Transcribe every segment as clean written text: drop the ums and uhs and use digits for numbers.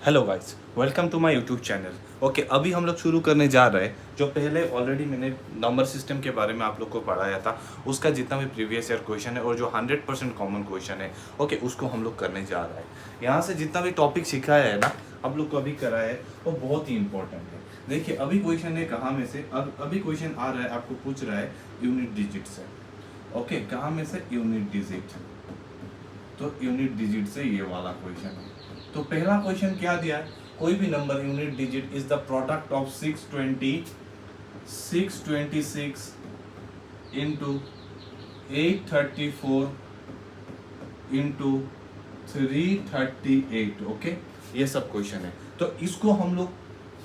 Hello guys, welcome to my YouTube channel. Okay, अभी हम लोग शुरू करने जा रहे हैं। जो पहले ऑलरेडी मैंने नंबर सिस्टम के बारे में आप लोग को पढ़ाया था, उसका जितना भी प्रीवियस ईयर क्वेश्चन है और जो 100% कॉमन क्वेश्चन है, ओके, उसको हम लोग करने जा रहे हैं। यहाँ से जितना भी टॉपिक सिखाया है ना, हम लोग को अभी कराया है, वो बहुत ही इंपॉर्टेंट है। देखिए, अभी क्वेश्चन है कहाँ में से, अभी क्वेश्चन आ रहा है, आपको पूछ रहा है यूनिट डिजिट से। ओके, कहाँ में से? Unit digit. तो यूनिट डिजिट से ये वाला क्वेश्चन है। तो पहला क्वेश्चन क्या दिया है? कोई भी number unit digit is the product of 626 into 834 into 338। Okay, ये सब क्वेश्चन है। तो इसको हम लोग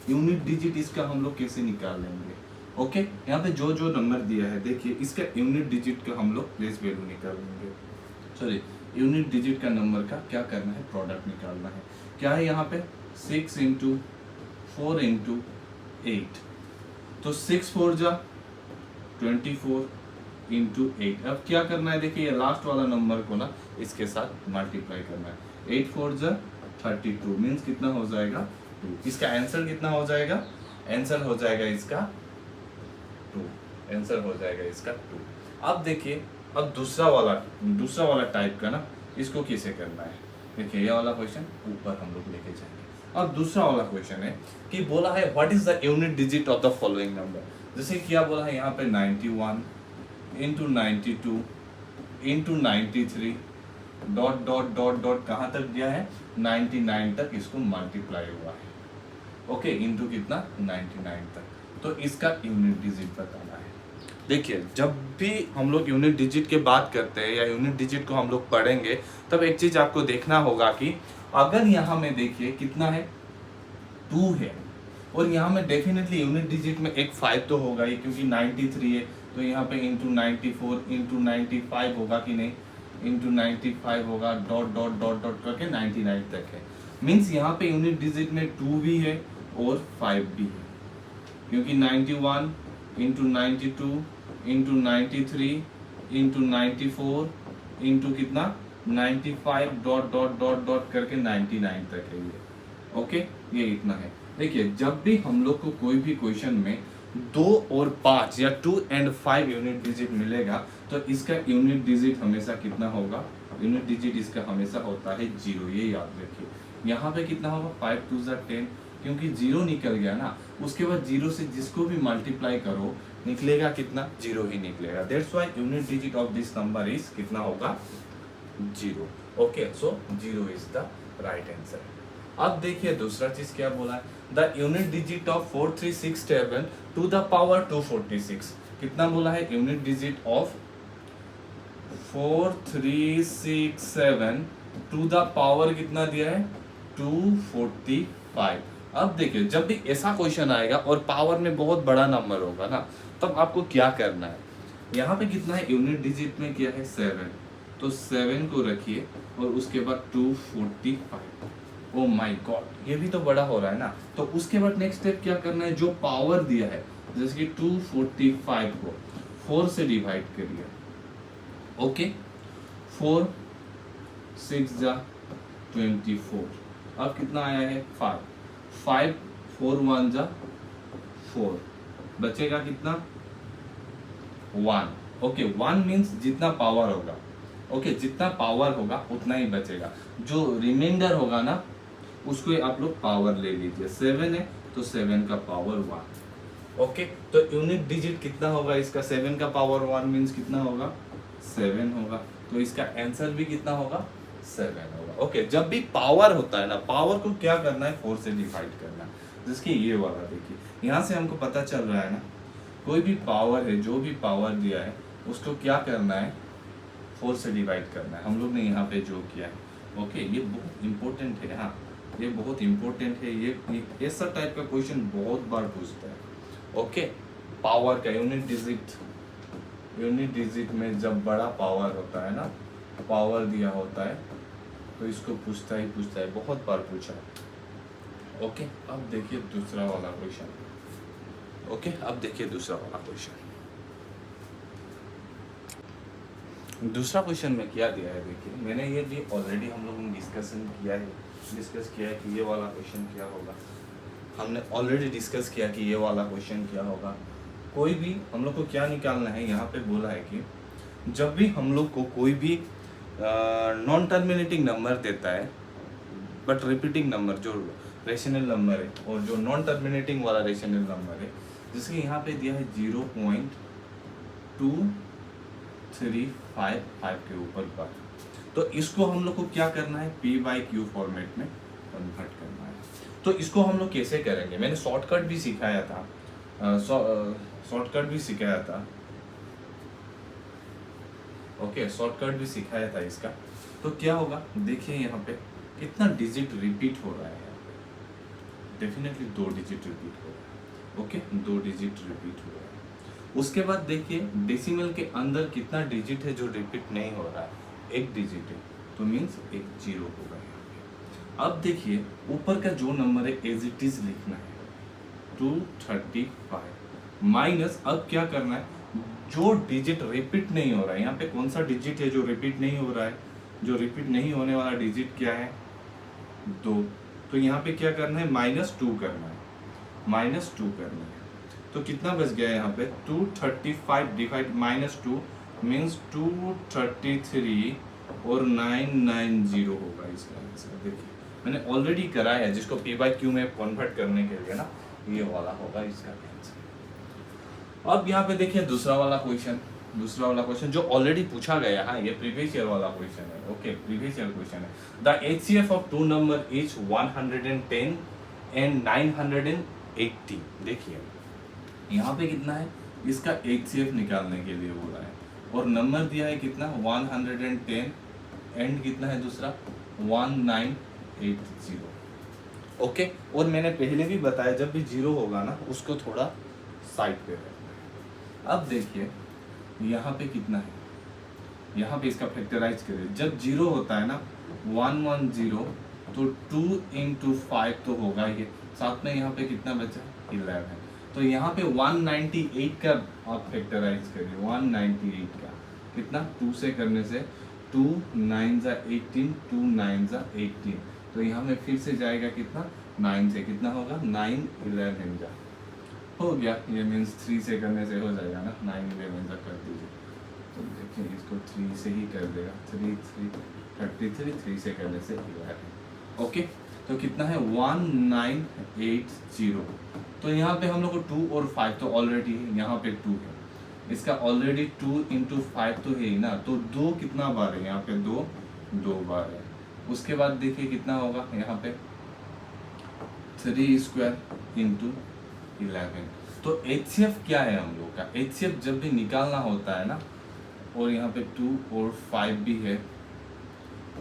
यूनिट डिजिट इसका हम लोग कैसे निकाल लेंगे? ओके, यहाँ पे जो जो नंबर दिया है, देखिए, इसका यूनिट डिजिट का हम लोग प्लेस वैल्यू निकाल लेंगे। सॉरी, यूनिट डिजिट का नंबर का क्या करना है? प्रोडक्ट निकालना है। क्या है यहाँ पे? 6 इंटू 4 इंटू 8। तो 6 4 जा 24 इंटू 8। अब क्या करना है? देखिए, ये लास्ट वाला नंबर को ना इसके साथ मल्टीप्लाई करना है। 8 4 जा 32 मीन्स कितना हो जाएगा? 2। इसका आंसर कितना हो जाएगा? आंसर हो जाएगा इसका 2। आंसर हो जाएगा इसका 2। अब देखिए, अब दूसरा वाला टाइप का ना, इसको कैसे करना है? देखिए, ये वाला क्वेश्चन ऊपर हम लोग लेके जाएंगे। अब दूसरा वाला क्वेश्चन है कि बोला है what is the unit digit of the following number. जैसे क्या बोला है यहाँ पे? 91 into 92 into 93 dot dot dot dot कहाँ तक दिया है? 99 तक इसको मल्टीप्लाई हुआ है। ओके, इंटू कितना? 99 तक। तो इसका यूनिट डिजिट बताना है। देखिए, जब भी हम लोग यूनिट डिजिट की बात करते हैं या यूनिट डिजिट को हम लोग पढ़ेंगे, तब एक चीज आपको देखना होगा कि अगर यहाँ में देखिए कितना है? 2 है, और यहाँ में डेफिनेटली यूनिट डिजिट में एक 5 तो होगा ही, क्योंकि 93 है। तो यहाँ पे इंटू 94 इंटू 95 होगा कि नहीं? इंटू 95 होगा, डॉट डॉट डॉट डॉट करके 99 तक है। मीन्स यहाँ पे यूनिट डिजिट में 2 भी है और 5 भी है, क्योंकि 91 इंटू 92 इंटू 93 इंटू 94 इंटू कितना? 95 डॉट डॉट डॉट डॉट करके 99 तक है ये। ओके, ये इतना है। देखिए, जब भी हम लोग को कोई भी क्वेश्चन में 2 और 5 या 2 एंड 5 यूनिट डिजिट मिलेगा, तो इसका यूनिट डिजिट हमेशा कितना होगा? यूनिट डिजिट इसका हमेशा होता है 0। ये याद रखिए। यहाँ पे कितना होगा? 5 2 10, क्योंकि 0 निकल गया ना, उसके बाद 0 से जिसको भी मल्टीप्लाई करो, निकलेगा कितना? 0 ही निकलेगा। That's why unit digit of this number is कितना होगा? 0। Okay, so 0 is the right answer. अब देखिए, दूसरा चीज क्या बोला है? The unit digit of 4367 to the power 246। कितना बोला है? Unit digit of 4367 to the power कितना दिया है? 245। अब देखिए, जब भी ऐसा क्वेश्चन आएगा और पावर में बहुत बड़ा नंबर होगा ना, तब आपको क्या करना है? यहाँ पे कितना है? यूनिट डिजिट में क्या है? 7। तो 7 को रखिए और उसके बाद 245। ओ माय गॉड, ये भी तो बड़ा हो रहा है ना। तो उसके बाद नेक्स्ट स्टेप क्या करना है? जो पावर दिया है, जैसे कि 245 को 4 से डिवाइड करिए। ओके, 4 6 जा 24। अब कितना आया है? 5 5 4 1 जा 4, बचेगा कितना? 1। ओके, 1 मीन्स जितना पावर होगा, ओके, जितना पावर होगा उतना ही बचेगा। जो रिमाइंडर होगा ना, उसको आप लोग पावर ले लीजिए। 7 है तो 7 का पावर 1। ओके, तो यूनिट डिजिट कितना होगा इसका? 7 का पावर 1 मीन्स कितना होगा? 7 होगा। तो इसका आंसर भी कितना होगा? 7 होगा। ओके, जब भी पावर होता है ना, पावर को क्या करना है? 4 से डिवाइड करना। जिसकी ये वाला देखिए, यहाँ से हमको पता चल रहा है ना, कोई भी पावर है, जो भी पावर दिया है, उसको क्या करना है? 4 से डिवाइड करना है। हम लोग ने यहाँ पे जो किया है। ओके, ये बहुत इंपॉर्टेंट है। हाँ, ये बहुत इंपॉर्टेंट है। ये ऐसा टाइप का क्वेश्चन बहुत बार पूछता है। ओके, पावर का यूनिट डिजिट में जब बड़ा पावर होता है ना, पावर दिया होता है, तो इसको पूछता है, बहुत बार पूछा है। ओके, अब देखिए दूसरा वाला क्वेश्चन। ओके, अब देखिए दूसरा वाला क्वेश्चन। दूसरा क्वेश्चन में क्या दिया है? देखिए, मैंने ये भी ऑलरेडी हम लोगों ने डिस्कशन किया है। डिस्कस किया है कि ये वाला क्वेश्चन क्या होगा, हमने ऑलरेडी डिस्कस किया कि ये वाला क्वेश्चन क्या होगा। कोई भी हम लोग को क्या निकालना है, यहाँ पे बोला है कि जब भी हम लोग को कोई भी नॉन टर्मिनेटिंग नंबर देता है बट रिपीटिंग नंबर जो रेशनल नंबर है और जो नॉन टर्मिनेटिंग वाला रेशनल नंबर है, जिसके यहाँ पे दिया है 0.2355 के ऊपर पर, तो इसको हम लोग को क्या करना है, P/Q फॉर्मेट में कन्वर्ट करना है। तो इसको हम लोग कैसे करेंगे, मैंने शॉर्टकट भी सिखाया था, शॉर्टकट भी सिखाया था, ओके, शॉर्टकट भी सिखाया था इसका। तो क्या होगा, देखिए यहाँ पे कितना डिजिट रिपीट हो रहा है, यहाँ पे डेफिनेटली 2 डिजिट रिपीट हो रहा है, ओके, 2 डिजिट रिपीट हो रहा है। उसके बाद देखिए डेसिमल के अंदर कितना डिजिट है जो रिपीट नहीं हो रहा है, 1 डिजिट है, तो मीन्स एक 0 होगा यहाँ पे। अब देखिए ऊपर का जो नंबर है एज इट इज लिखना है 235 माइनस, अब क्या करना है, जो डिजिट रिपीट नहीं हो रहा है, यहाँ पे कौन सा डिजिट है जो रिपीट नहीं हो रहा है, जो रिपीट नहीं होने वाला डिजिट क्या है, 2, तो यहाँ पे क्या करना है, -2 करना है, -2 करना है। तो कितना बच गया यहाँ पे, 235 डिवाइड -2 मीन्स 233 और 990 होगा इसका आंसर। देखिए मैंने ऑलरेडी कराया है, जिसको P/Q में कन्वर्ट करने के लिए ना, ये वाला होगा इसका आंसर। अब यहाँ पे देखिए दूसरा वाला क्वेश्चन जो ऑलरेडी पूछा गया है, ये प्रीवियस ईयर वाला क्वेश्चन है, ओके, प्रीवियस ईयर क्वेश्चन है। The HCF of 2 number is 110 and 980। देखिए यहाँ पे कितना है, इसका HCF निकालने के लिए बोला है, और नंबर दिया है कितना, 110 एंड कितना है दूसरा 1980, ओके। और मैंने पहले भी बताया जब भी 0 होगा ना, उसको थोड़ा साइड पे रखना है। अब देखिए यहाँ पे कितना है, यहाँ पे इसका फैक्टराइज करें, जब 0 होता है ना 110, तो 2 × 5 तो होगा ही, साथ में यहाँ पे कितना बचा, 11, तो यहाँ पे 198 का आप फैक्टराइज करिए, 198 का कितना, 2 से करने से 2 9 × 18, 2 9 × 18, तो यहाँ में फिर से जाएगा कितना, 9 से कितना होगा, 9 11 जा हो गया, ये मीन्स 3 से करने से हो जाएगा ना, 9 11 तक कर दीजिए, तो देखिए इसको 3 से ही कर देगा, 3 33, 3 से करने से 11, ओके। तो कितना है 1980, तो यहाँ पे हम लोग को 2 और 5 तो ऑलरेडी है, यहाँ पे 2 है, इसका ऑलरेडी 2 × 5 तो है ही ना, तो 2 कितना बार है, यहाँ पे 2 बार है। उसके बाद देखिए कितना होगा, यहाँ पे 3² × 11, तो HCF क्या है हम लोग का, HCF जब भी निकालना होता है ना, और यहाँ पे 2 और 5 भी है,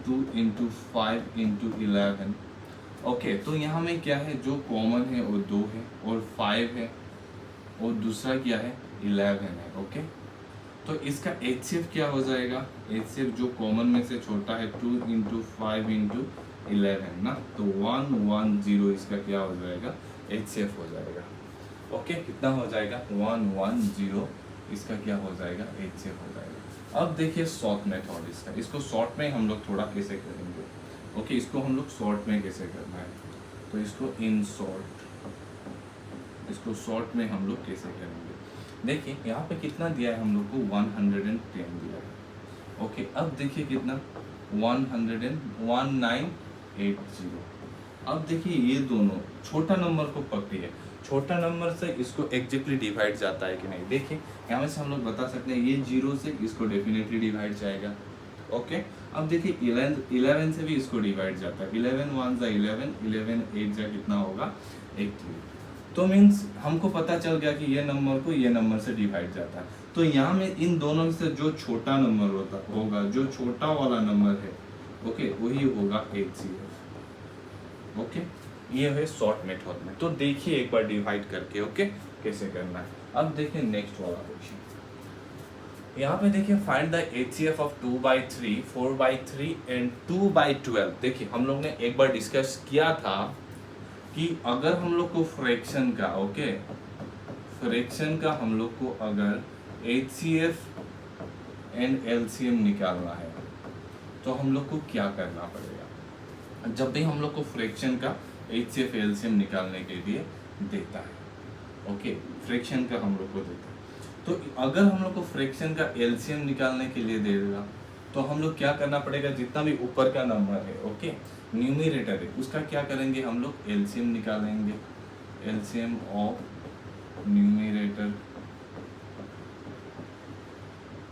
2 × 5 × 11, ओके। तो यहाँ में क्या है, जो कॉमन है वो 2 है और 5 है, और दूसरा क्या है 11 है, ओके। तो इसका HCF क्या हो जाएगा, HCF जो कॉमन में से छोटा है 2 × 5 × 11 ना, तो 110 इसका क्या हो जाएगा, HCF हो जाएगा, ओके। कितना हो जाएगा, 110 इसका क्या हो जाएगा, HCF हो जाएगा। अब देखिए शॉर्ट मेथड इसका, इसको शॉर्ट में हम लोग थोड़ा कैसे करेंगे, ओके, इसको हम लोग शॉर्ट में कैसे करना है, तो इसको इन शॉर्ट, इसको शॉर्ट में हम लोग कैसे करेंगे। देखिए यहाँ पे कितना दिया है हम लोग को, 110 दिया है, ओके। अब देखिए कितना, 1980। अब देखिए ये दोनों छोटा नंबर को पकड़िए, छोटा नंबर से इसको एग्जैक्टली डिवाइड जाता है कि नहीं, देखिए यहाँ से हम लोग बता सकते हैं, ये 0 से इसको डेफिनेटली डिवाइड जाएगा, ओके। अब देखिए 11 से भी इसको डिवाइड जाता है, 11 1 × 11, 11 8 जा कितना होगा, 80, तो मीन्स हमको पता चल गया कि ये नंबर को ये नंबर से डिवाइड जाता है। तो यहाँ में इन दोनों में से जो छोटा नंबर होगा, जो छोटा वाला नंबर है, ओके, वही होगा HCF, ओके। ये है शॉर्ट मेथड में। तो देखिए एक बार डिवाइड करके, ओके, कैसे करना है। अब देखिए नेक्स्ट वाला क्वेश्चन, यहाँ पे देखिए find the HCF of 2/3, 4/3 and 2/12। देखिए हम लोग ने एक बार डिस्कस किया था कि अगर हम लोग को फ्रैक्शन का, ओके, फ्रैक्शन का हम लोग को अगर HCF एंड LCM निकालना है, तो हम लोग को क्या करना पड़ेगा, जब भी हम लोग को फ्रैक्शन का HCF LCM निकालने के लिए देता है। ओके, फ्रैक्शन का हम लोग को देता है, तो अगर हम लोग को फ्रैक्शन का LCM निकालने के लिए दे देगा तो हम लोग क्या करना पड़ेगा, जितना भी ऊपर का नंबर है, ओके, न्यूमरेटर है, उसका क्या करेंगे हम लोग, LCM निकालेंगे। LCM ऑफ न्यूमरेटर,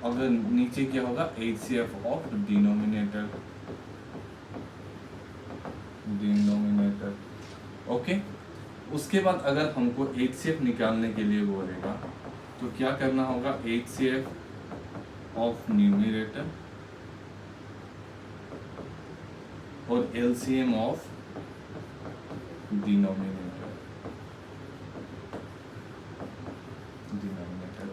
अगर नीचे क्या होगा, HCF ऑफ डिनोमिनेटर, ओके। उसके बाद अगर हमको HCF निकालने के लिए बोलेगा तो क्या करना होगा, HCF ऑफ न्यूमरेटर और LCM ऑफ डिनोमिनेटर,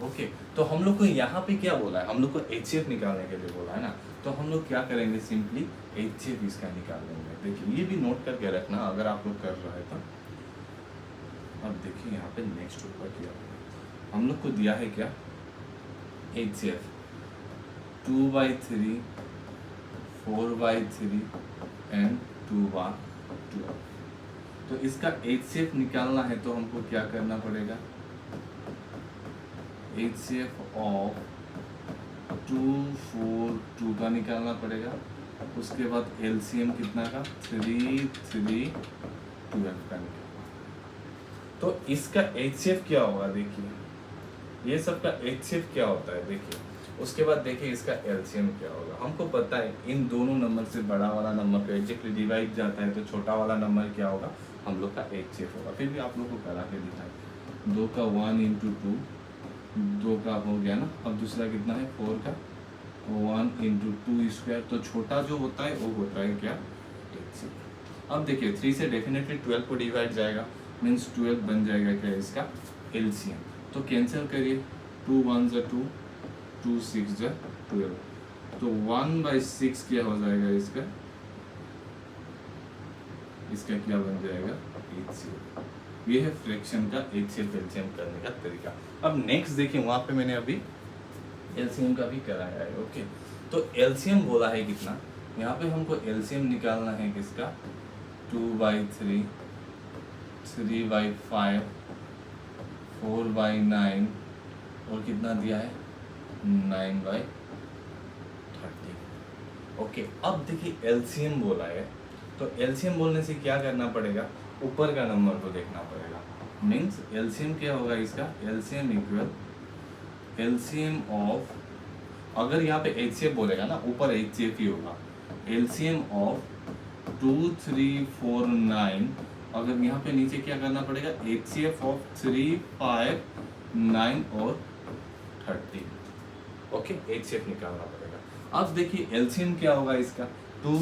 ओके। तो हम लोग को यहाँ पे क्या बोला है, हम लोग को HCF निकालने के लिए बोला है ना, तो हम लोग क्या करेंगे, सिंपली HCF इसका निकाल लेंगे। देखिए ये भी नोट करके रखना अगर आप लोग कर रहे हैं तो। अब देखिए यहाँ पे नेक्स्ट ऊपर किया हम लोग को दिया है क्या, HCF 2/3, 4/3 एंड 2/2। तो इसका HCF निकालना है तो हमको क्या करना पड़ेगा, HCF ऑफ 2, 4, 2 का निकालना पड़ेगा। उसके बाद LCM कितना का, 3, 3, 12 का निकालना। तो इसका HCF क्या होगा, देखिए ये सब का HCF क्या होता है, देखिए उसके बाद देखिए इसका LCM क्या होगा। हमको पता है इन दोनों नंबर से बड़ा वाला नंबर को एग्जैक्टली डिवाइड जाता है, तो छोटा वाला नंबर क्या होगा, हम लोग का HCF होगा। फिर भी आप लोग को करा के दिखाए, 2 का 1 × 2, 2 का हो गया ना, अब दूसरा कितना है, 4 का 1 × 2 स्क्वायर, तो छोटा जो होता है वो होता है क्या, HCF। अब देखिए 3 से डेफिनेटली 12 को डिवाइड जाएगा, मीन्स 12 बन जाएगा क्या इसका LCM। तो कैंसिल करिए, 2 1 × 2, 2 6 × 12, तो 1/6 क्या हो जाएगा इसका क्या बन जाएगा, HCF। ये है फ्रैक्शन का HCF LCM करने का तरीका। अब नेक्स्ट देखिए, वहां पे मैंने अभी LCM का भी कराया है, ओके। तो LCM बोला है कितना, यहाँ पे हमको LCM निकालना है किसका, 2/3, 3/5, 4/9 और कितना दिया है, 9/30। ओके, अब देखिए LCM बोला है, तो LCM बोलने से क्या करना पड़ेगा, ऊपर का नंबर को देखना पड़ेगा। मीन्स LCM क्या होगा इसका, LCM इक्वल LCM ऑफ, अगर यहाँ पे HCF बोलेगा ना, ऊपर HCF ही होगा, LCM ऑफ 2, 3, 4, 9, अगर यहाँ पे नीचे क्या करना पड़ेगा, HCF ऑफ 3, 5, 9 और 30। ओके, HCF निकालना पड़ेगा। अब देखिए LCM क्या होगा इसका, 2,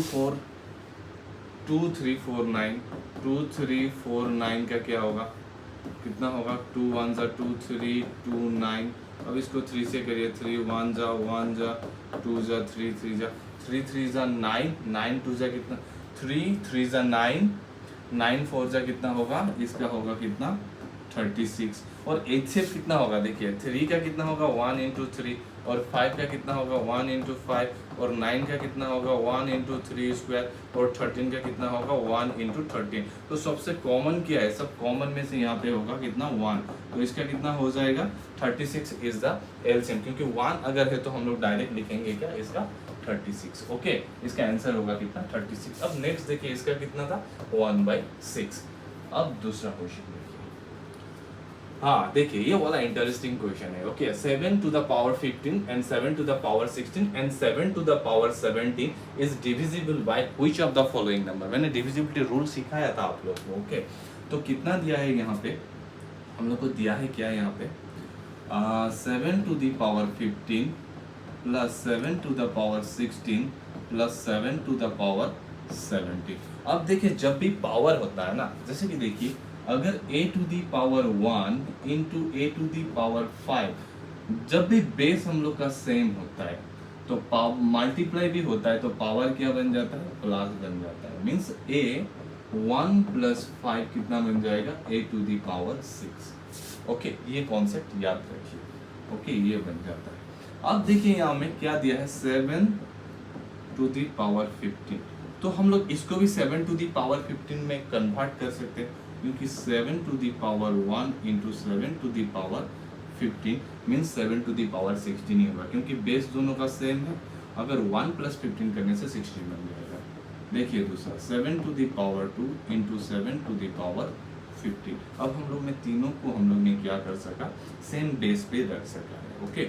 3, 4, 9, 2, 3, 4, 9 का क्या होगा, कितना होगा, 2 1 × 2, 3, 2 9। अब इसको 3 से करिए, 3 1 × 1 × 2 × 3 3 × 3 3 × 9, 9 2 × कितना, 3 3 × 9, 9 4 × कितना होगा, इसका होगा कितना, 36। और HCF कितना होगा, देखिए 3 का कितना होगा, 1 × 3, और 5 का कितना होगा, 1 × 5, और 9 का कितना होगा, 1 × 3 स्क्वायर, और 13 का कितना होगा, 1 × 13। तो सबसे कॉमन क्या है, सब कॉमन में से यहाँ पे होगा कितना, 1, तो इसका कितना हो जाएगा, 36 इज द LCM। क्योंकि 1 अगर है तो हम लोग डायरेक्ट लिखेंगे क्या, इसका 36। ओके, इसका आंसर होगा कितना, 36। अब नेक्स्ट देखिए इसका कितना था, 1/6। अब दूसरा क्वेश्चन देखिए, हाँ देखिए ये वाला इंटरेस्टिंग क्वेश्चन है। Okay, 7 to the power 15 and 7 to the power 16 and 7 to the power 17 is divisible by which of the following number। मैंने डिविजिबिलिटी रूल सिखाया था आप लोग को। ओके, तो कितना दिया है यहाँ पे, हम लोग को दिया है क्या यहाँ पे, 7 to the power 15 plus 7 to the power 16 plus 7 to the power 17। अब देखिए जब भी पावर होता है ना, जैसे कि देखिए अगर a to the power 1 into a to the power 5, जब भी बेस हम लोग का सेम होता है तो मल्टीप्लाई भी होता है, तो पावर क्या बन जाता है, प्लस बन जाता है। मीन्स a 1 + 5 कितना बन जाएगा, a to the power 6। Okay, ये कॉन्सेप्ट याद रखिए। ओके, ये बन जाता है। अब देखिए यहाँ में क्या दिया है, 7 to the power 15, तो हम लोग इसको भी 7 टू दी पावर 15 में कन्वर्ट कर सकते हैं, क्योंकि 7 to the power 1 into 7 to the power 15 means 7 to the power 16 ही होगा, क्योंकि बेस दोनों का सेम है। अगर 1 प्लस 15 करने से 16 बन जाएगा। देखिए दूसरा 7 to the power 2 into 7 to the power 15। अब हम लोग ने तीनों को हम लोग ने क्या कर सका, सेम बेस पे रख सका है। ओके,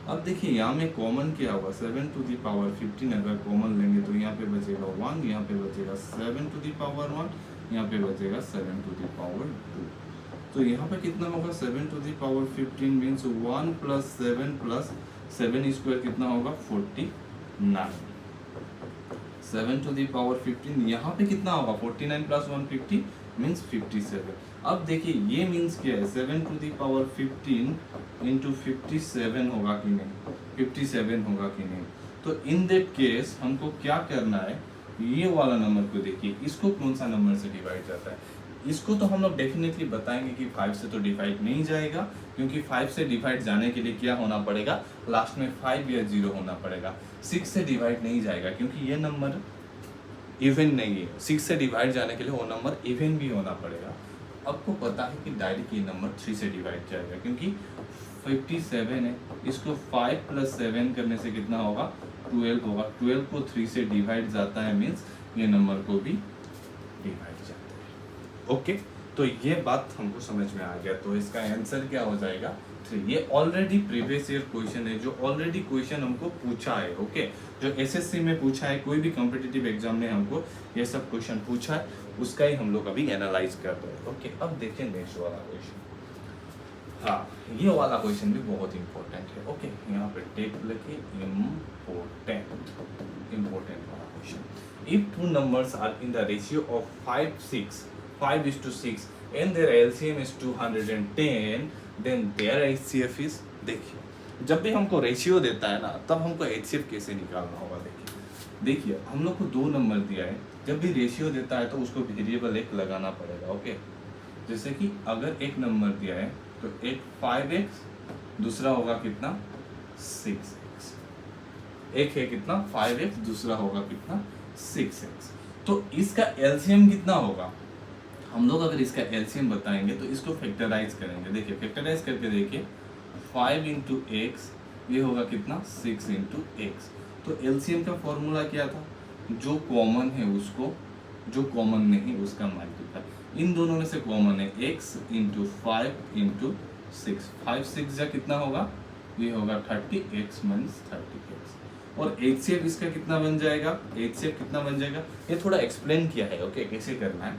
अब देखिए यहाँ में कॉमन क्या होगा, 7 टू दी पावर 15 अगर कॉमन लेंगे तो यहाँ पे बचेगा 1, यहाँ पे बचेगा 7 टू दी पावर 1, यहाँ पे बचेगा 7 टू दी पावर 2। तो यहाँ पे कितना होगा, 7 to the power 15 means 1 plus 7 square कितना होगा 49। 7 टू दी पावर 15 यहाँ पे कितना होगा 49 प्लस 150 मीन्स 57। अब देखिए ये मीन्स क्या है, 7 टू दी पावर 15 इंटू 57 होगा कि नहीं, 57 होगा कि नहीं। तो इन दैट केस हमको क्या करना है, ये वाला नंबर को देखिए, इसको कौन सा नंबर से डिवाइड जाता है। इसको तो हम लोग डेफिनेटली बताएंगे कि 5 से तो डिवाइड नहीं जाएगा, क्योंकि 5 से डिवाइड जाने के लिए क्या होना पड़ेगा, लास्ट में 5 या 0 होना पड़ेगा। 6 से डिवाइड नहीं जाएगा क्योंकि ये नंबर इवन नहीं है। 6 से डिवाइड जाने के लिए वो नंबर इवन भी होना पड़ेगा। आपको पता है कि डायरेक्ट ये नंबर 3 से डिवाइड जाएगा, क्योंकि 57 है, इसको 5 प्लस 7 करने से कितना होगा 12 होगा। 12 को 3 से डिवाइड जाता है मीन्स ये नंबर को भी डिवाइड जाता है। ओके, तो ये बात हमको समझ में आ गया। तो इसका आंसर क्या हो जाएगा 3। ये ऑलरेडी प्रीवियस ईयर क्वेश्चन है, जो ऑलरेडी क्वेश्चन हमको पूछा है। ओके, जो एसएससी में पूछा है, कोई भी कॉम्पिटिटिव एग्जाम में हमको ये सब क्वेश्चन पूछा है, उसका ही हम लोग अभी एनालाइज कर रहे हैं। ओके, अब देखिए नेक्स्ट वाला क्वेश्चन। हाँ, ये वाला क्वेश्चन भी बहुत इंपॉर्टेंट है। ओके, यहाँ पे टेक लिखे इम्पोर्टेंट वाला question. If two numbers are in the ratio of 5:6 and their LCM is 210, then their HCF is, देखिए जब भी हमको रेशियो देता है ना, तब हमको HCF कैसे निकालना होगा। देखिए हम लोग को 2 नंबर दिया है, जब भी रेशियो देता है तो उसको वेरिएबल एक लगाना पड़ेगा। ओके, जैसे कि अगर एक नंबर दिया है तो एक 5x, दूसरा होगा कितना 6x। एक है कितना 5x, दूसरा होगा कितना 6x। तो इसका एलसीएम कितना होगा, हम लोग अगर इसका एलसीएम बताएंगे तो इसको फैक्टराइज करेंगे। देखिए फैक्टराइज करके देखिए 5 इंटू एक्स, ये होगा कितना 6 इंटू एक्स। तो एलसीएम का फॉर्मूला क्या था, जो कॉमन है उसको, जो कॉमन नहीं उसका मल्टीप्लाई। इन दोनों में से कॉमन है x इंटू 5 इंटू 6। 5 6 जा कितना होगा, ये होगा 30x माइनस 30x। और HCF इसका कितना बन जाएगा, HCF कितना बन जाएगा, ये थोड़ा एक्सप्लेन किया है। ओके, कैसे करना है।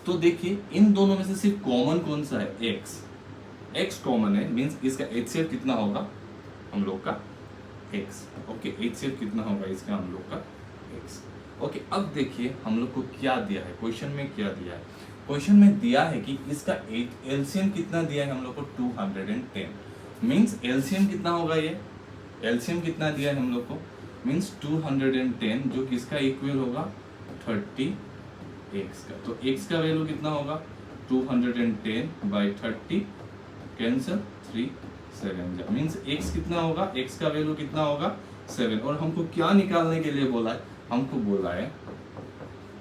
तो देखिए इन दोनों में से सिर्फ कॉमन कौन सा है, x कॉमन है, मींस इसका HCF कितना होगा हम लोग का x। ओके, HCF कितना होगा इसका हम लोग का x। ओके, अब देखिए हम लोग को क्या दिया है, क्वेश्चन में क्या दिया है। क्वेश्चन में दिया है कि इसका एलसीएम कितना दिया है हम लोग को 210, मींस एलसीएम कितना होगा, ये एलसीएम कितना दिया है हम लोग को, मींस 210 जो किसका इक्वल होगा 30x का। तो x का वैल्यू कितना होगा 210 बाई 30, कैंसिल 3 7 मीन्स x कितना होगा, x का वैल्यू कितना होगा 7। और हमको क्या निकालने के लिए बोला है, हमको बोला है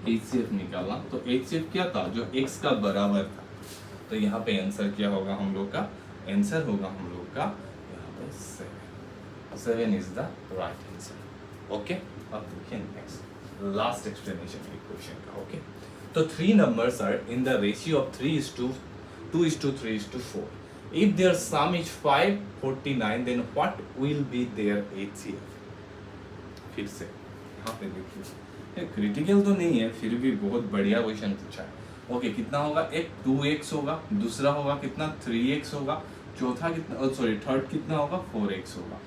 HCF निकालना। तो HCF क्या था, जो x का बराबर था। तो यहाँ पे आंसर क्या होगा हम लोग का, आंसर होगा हम लोग का यहाँ पे 7 is the right answer. Okay, अब देखिए नेक्स्ट लास्ट एक्सप्लेनेशन है क्वेश्चन का। ओके, तो 3 numbers are in the ratio of 3:2:3:4. If their sum is 549, then what will be their HCF? फिर से यहाँ पे देखिए, क्रिटिकल तो नहीं है, फिर भी बहुत बढ़िया क्वेश्चन पूछा है। ओके, कितना होगा, एक 2x होगा, दूसरा होगा कितना 3x होगा, चौथा कितना, सॉरी थर्ड कितना होगा 4x होगा।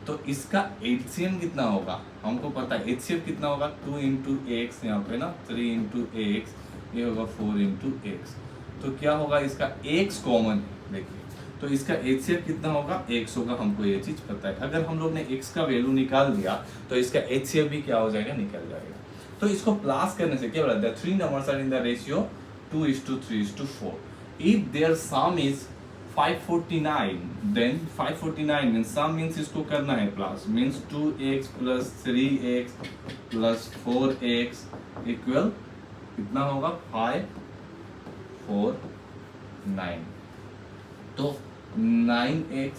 तो इसका HCM कितना होगा, हमको पता है HCF कितना होगा 2 इंटू एक्स, यहाँ पे ना 3 इंटू एक्स, ये होगा 4 इंटू एक्स। तो क्या होगा, इसका x कॉमन है। देखिए तो इसका HCF कितना होगा, x होगा, हमको ये चीज पता है। अगर हम लोग ने x का वैल्यू निकाल दिया तो इसका HCF भी क्या हो जाएगा, निकल जाएगा। तो इसको प्लस करने से क्या बोला, 3 numbers are in the ratio 2:3:4. If their sum is 549, then 549 means sum means इसको करना है plus, means 2x plus 3x plus 4x equal कितना होगा 5 4 9। तो 9x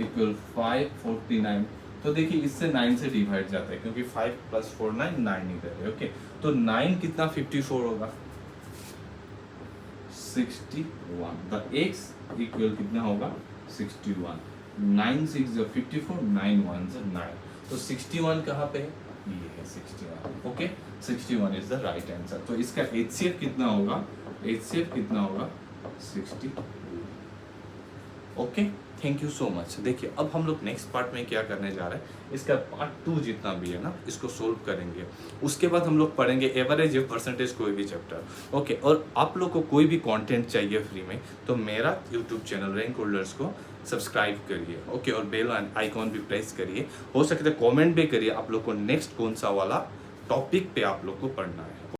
इक्वल 549। तो देखिए इससे 9 से डिवाइड जाता है क्योंकि 5 + 4 9 9 इधर है। ओके, तो 9 कितना 54 होगा 61। द x इक्वल कितना होगा 61। 9 6 जो 54, 9 1 जो 9। तो 61 कहाँ पे है, ये है 61। Okay, 61 is the right answer. तो इसका HCF कितना होगा, HCF कितना होगा 60। Okay, thank you so much. देखिए अब हम लोग नेक्स्ट पार्ट में क्या करने जा रहे हैं, इसका पार्ट 2 जितना भी है ना इसको सोल्व करेंगे। उसके बाद हम लोग पढ़ेंगे एवरेज परसेंटेज कोई भी चैप्टर। ओके, और आप लोग को कोई भी कंटेंट चाहिए फ्री में तो मेरा यूट्यूब चैनल रैंक होल्डर्स को सब्सक्राइब करिए। ओके, और बेल आइकॉन भी प्रेस करिए। हो सके तो कमेंट भी करिए आप लोग को नेक्स्ट कौन सा वाला टॉपिक पे आप लोग को पढ़ना है।